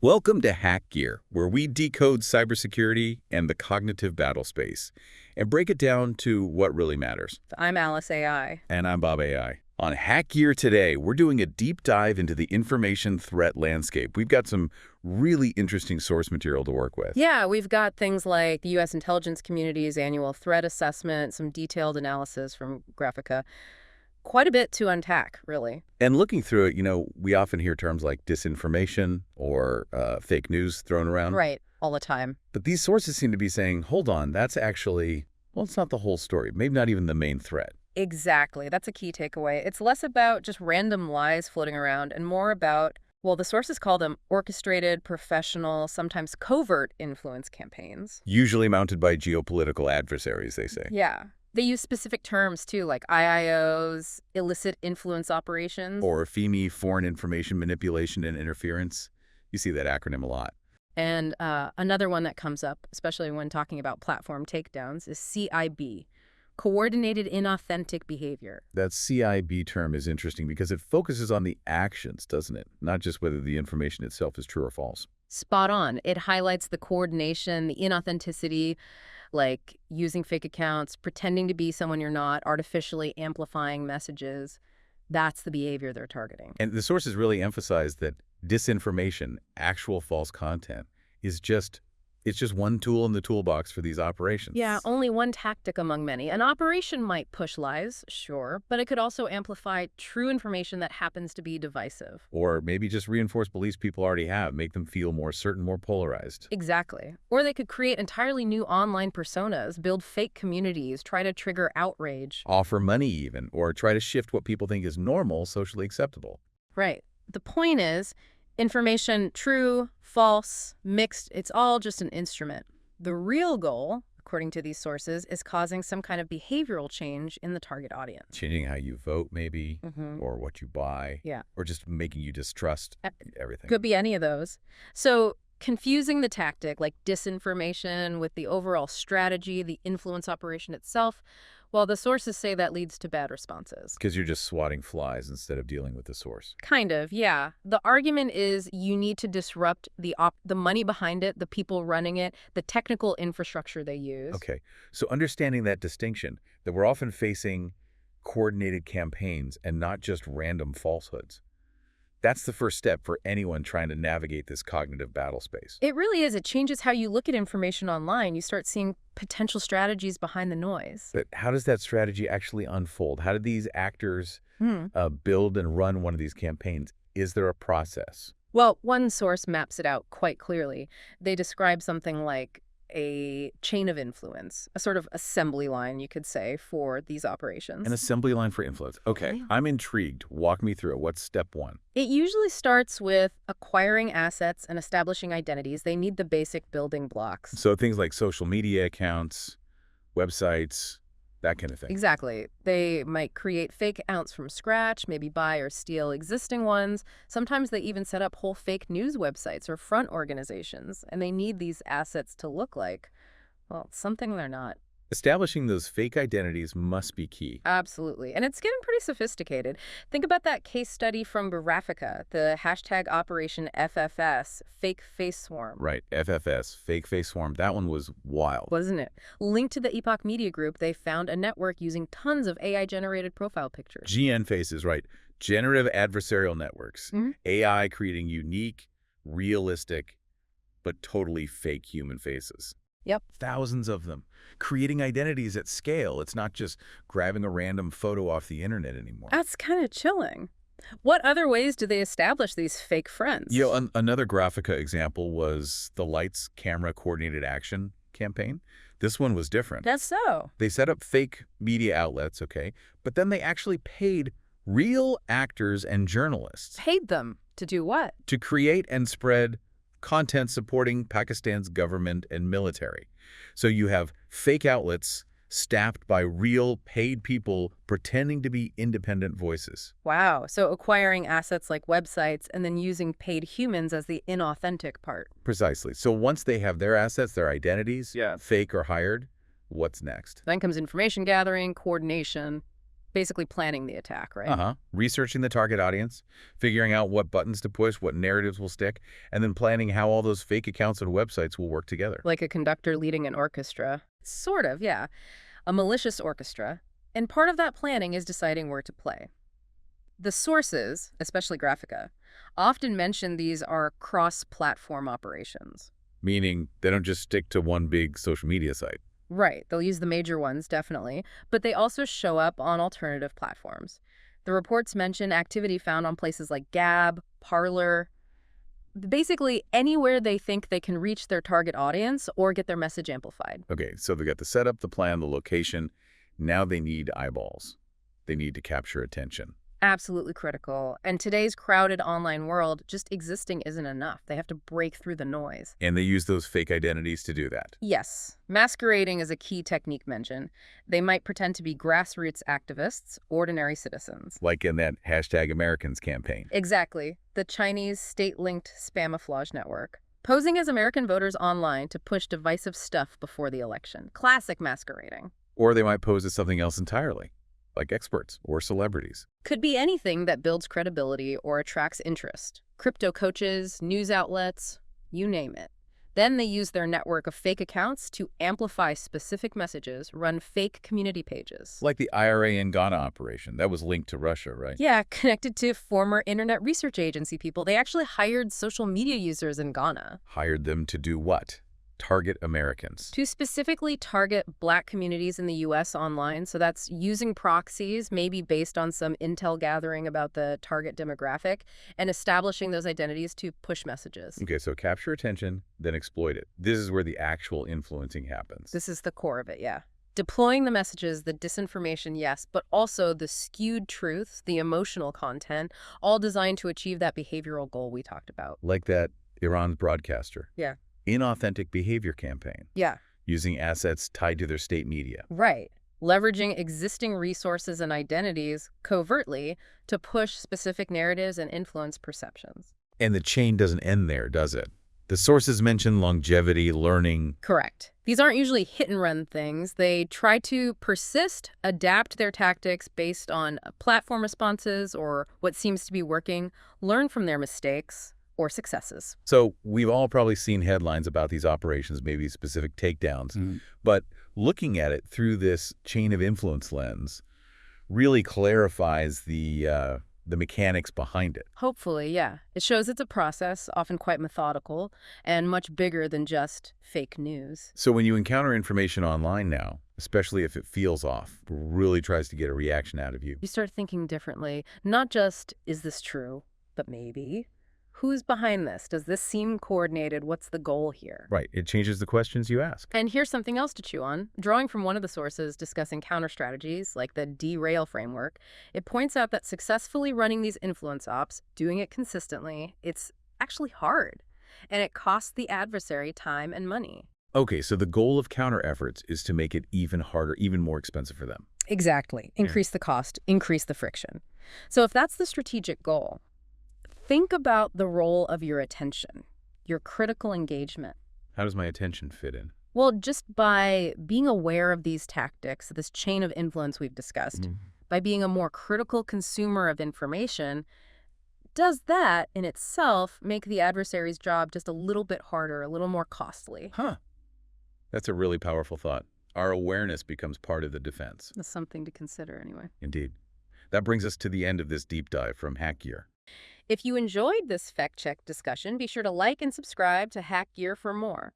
Welcome to Hack Gear, where we decode cybersecurity and the cognitive battle space and break it down to what really matters. I'm Alice AI. And I'm Bob AI. On Hack Gear today, we're doing a deep dive into the information threat landscape. We've got some really interesting source material to work with. Yeah, we've got things like the U.S. intelligence community's annual threat assessment, some detailed analysis from Graphika. Quite a bit to unpack, really. And looking through it, we often hear terms like disinformation or fake news thrown around. Right, all the time. But these sources seem to be saying, hold on, that's actually, well, it's not the whole story, maybe not even the main threat. Exactly. That's a key takeaway. It's less about just random lies floating around and more about, well, the sources call them orchestrated, professional, sometimes covert influence campaigns. Usually mounted by geopolitical adversaries, they say. Yeah. They use specific terms, too, like IIOs, illicit influence operations. Or FIMI, foreign information manipulation and interference. You see that acronym a lot. And another one that comes up, especially when talking about platform takedowns, is CIB, coordinated inauthentic behavior. That CIB term is interesting because it focuses on the actions, doesn't it? Not just whether the information itself is true or false. Spot on. It highlights the coordination, the inauthenticity, like using fake accounts, pretending to be someone you're not, artificially amplifying messages. That's the behavior they're targeting. And the sources really emphasize that disinformation, actual false content, it's just one tool in the toolbox for these operations. Yeah, only one tactic among many. An operation might push lies, sure, but it could also amplify true information that happens to be divisive. Or maybe just reinforce beliefs people already have, make them feel more certain, more polarized. Exactly. Or they could create entirely new online personas, build fake communities, try to trigger outrage. Offer money even, or try to shift what people think is normal, socially acceptable. Right. The point is, information, true, false, mixed, it's all just an instrument. The real goal, according to these sources, is causing some kind of behavioral change in the target audience. Changing how you vote, maybe, or what you buy, Yeah. or just making you distrust everything. Could be any of those. So confusing the tactic, like disinformation, with the overall strategy, the influence operation itself, well, the sources say that leads to bad responses. Because you're just swatting flies instead of dealing with the source. Kind of, yeah. The argument is you need to disrupt the money behind it, the people running it, the technical infrastructure they use. Okay, so understanding that distinction, that we're often facing coordinated campaigns and not just random falsehoods. That's the first step for anyone trying to navigate this cognitive battle space. It really is. It changes how you look at information online. You start seeing potential strategies behind the noise. But how does that strategy actually unfold? How do these actors build and run one of these campaigns? Is there a process? Well, one source maps it out quite clearly. They describe something like a chain of influence, a sort of assembly line, you could say, for these operations. An assembly line for influence. Okay, I'm intrigued. Walk me through it. What's step one? It usually starts with acquiring assets and establishing identities. They need the basic building blocks. So things like social media accounts, websites, that kind of thing. Exactly. They might create fake accounts from scratch, maybe buy or steal existing ones. Sometimes they even set up whole fake news websites or front organizations, and they need these assets to look like, well, something they're not. Establishing those fake identities must be key. Absolutely. And it's getting pretty sophisticated. Think about that case study from Graphika, the hashtag Operation FFS, Fake Face Swarm. Right, FFS, Fake Face Swarm. That one was wild. Wasn't it? Linked to the Epoch Media Group, they found a network using tons of AI-generated profile pictures. GN faces, right. Generative adversarial networks. AI creating unique, realistic, but totally fake human faces. Yep. Thousands of them. Creating identities at scale. It's not just grabbing a random photo off the internet anymore. That's kind of chilling. What other ways do they establish these fake friends? Another Graphika example was the Lights Camera Coordinated Action campaign. This one was different. That's so. They set up fake media outlets, okay, but then they actually paid real actors and journalists. Paid them to do what? To create and spread content supporting Pakistan's government and military. So you have fake outlets staffed by real paid people pretending to be independent voices. Wow. So acquiring assets like websites and then using paid humans as the inauthentic part. Precisely. So once they have their assets, their identities, fake or hired, what's next? Then comes information gathering, coordination. Basically planning the attack, right? Uh-huh. Researching the target audience, figuring out what buttons to push, what narratives will stick, and then planning how all those fake accounts and websites will work together. Like a conductor leading an orchestra. Sort of, yeah. A malicious orchestra. And part of that planning is deciding where to play. The sources, especially Graphika, often mention these are cross-platform operations. Meaning they don't just stick to one big social media site. Right, they'll use the major ones, definitely, but they also show up on alternative platforms. The reports mention activity found on places like Gab, Parler, basically anywhere they think they can reach their target audience or get their message amplified. Okay, so they got the setup, the plan, the location. Now they need eyeballs. They need to capture attention. Absolutely critical. And today's crowded online world, just existing isn't enough. They have to break through the noise. And they use those fake identities to do that. Yes, masquerading is a key technique mentioned. They might pretend to be grassroots activists, ordinary citizens. Like in that #Americans campaign. Exactly. The Chinese state-linked spamouflage network. Posing as American voters online to push divisive stuff before the election. Classic masquerading. Or they might pose as something else entirely, like experts or celebrities. Could be anything that builds credibility or attracts interest. Crypto coaches, news outlets, you name it. Then they use their network of fake accounts to amplify specific messages, run fake community pages. Like the IRA in Ghana operation. That was linked to Russia, right? Yeah, connected to former Internet Research Agency people. They actually hired social media users in Ghana. Hired them to do what? Target Americans. To specifically target Black communities in the U.S. online. So that's using proxies, maybe based on some intel gathering about the target demographic, and establishing those identities to push messages. Okay, so capture attention, then exploit it. This is where the actual influencing happens. This is the core of it, yeah. Deploying the messages, the disinformation, yes, but also the skewed truth, the emotional content, all designed to achieve that behavioral goal we talked about. Like that Iran's broadcaster. Yeah. Inauthentic behavior campaign. Yeah. Using assets tied to their state media. Right. Leveraging existing resources and identities covertly to push specific narratives and influence perceptions. And the chain doesn't end there, does it? The sources mention longevity, learning. Correct. These aren't usually hit-and-run things. They try to persist, adapt their tactics based on platform responses or what seems to be working, learn from their mistakes or successes. So we've all probably seen headlines about these operations, maybe specific takedowns, but looking at it through this chain of influence lens really clarifies the mechanics behind it. Hopefully, yeah. It shows it's a process, often quite methodical, and much bigger than just fake news. So when you encounter information online now, especially if it feels off, really tries to get a reaction out of you. You start thinking differently. Not just, is this true, but maybe. Who's behind this? Does this seem coordinated? What's the goal here? Right. It changes the questions you ask. And here's something else to chew on. Drawing from one of the sources discussing counter strategies, like the derail framework, it points out that successfully running these influence ops, doing it consistently, it's actually hard. And it costs the adversary time and money. Okay, so the goal of counter efforts is to make it even harder, even more expensive for them. Exactly. Increase the cost, increase the friction. So if that's the strategic goal, think about the role of your attention, your critical engagement. How does my attention fit in? Well, just by being aware of these tactics, this chain of influence we've discussed, by being a more critical consumer of information, does that in itself make the adversary's job just a little bit harder, a little more costly? Huh. That's a really powerful thought. Our awareness becomes part of the defense. That's something to consider anyway. Indeed. That brings us to the end of this deep dive from Hack Gear. If you enjoyed this fact check discussion, be sure to like and subscribe to Hack Gear for more.